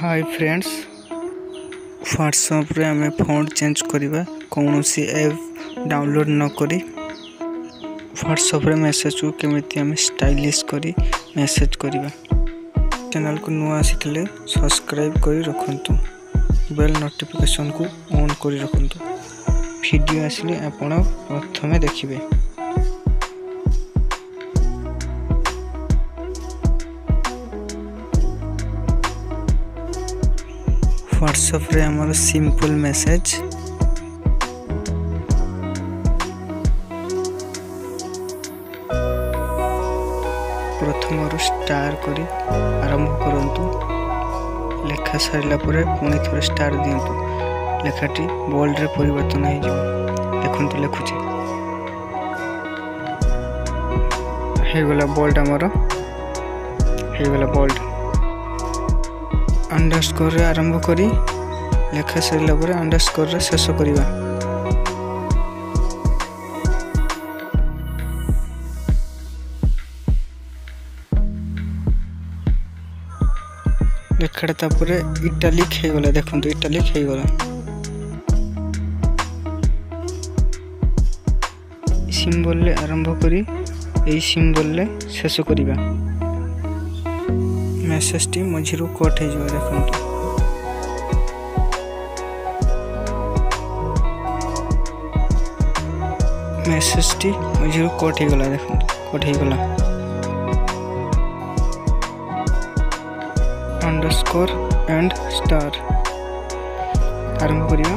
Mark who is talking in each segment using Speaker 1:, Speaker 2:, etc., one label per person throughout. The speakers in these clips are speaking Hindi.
Speaker 1: हाय फ्रेंड्स, व्हाट्सएप रे आमे फ़ॉन्ट चेंज करिबा कौन सी ऐप डाउनलोड न करी व्हाट्सएप रे मेसेज को केमिति आमे स्टाइलिश करी मेसेज करिबा। चैनल को नुआ आसीथिले सब्सक्राइब करी रखंतु, बेल नोटिफिकेशन को ऑन करी रखंतु। वीडियो आसिले आपण प्रथमे देखिबे। व्हाट्सएप रे हमारा सिंपल मैसेज प्रथम स्टार करी आरंभ करंतु। लेखा सारिला परे पुणी थोड़े स्टार दियंतु। लेखाटी बोल्ड रे परिवर्तन हो जाय। देखंतु लेखुची हे गला बोल्ड हमरो हे गला बोल्ड। अंडरस्कोर रे आरंभ करी लेखा सरिला परे अंडरस्कोर रे शेष करिबा। लेखाटा तापरे इटालिक हे गला। देखंतु इटालिक हे गला। सिंबल ले आरंभ करी एई सिंबल ले शेष करिबा। मेसेज टी मझिरु कट हे जबा। देखंतु मेसेज टी मझिरु कट हे गला। देखंतु कट हे गला। अंडरस्कोर एंड स्टार आरंभ करिया।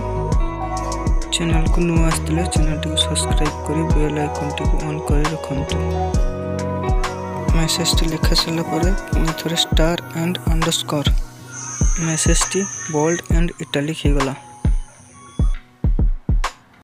Speaker 1: चैनल को नुआ आस्तिले चैनल टी सब्सक्राइब करी बेल आइकन टी को ऑन करी रखंतु। मेसेज टी लिखा सारा पर पुणी थोड़े स्टार एंड अंडरस्कोर। मेसेज टी बोल्ड एंड इटालिक हो गला।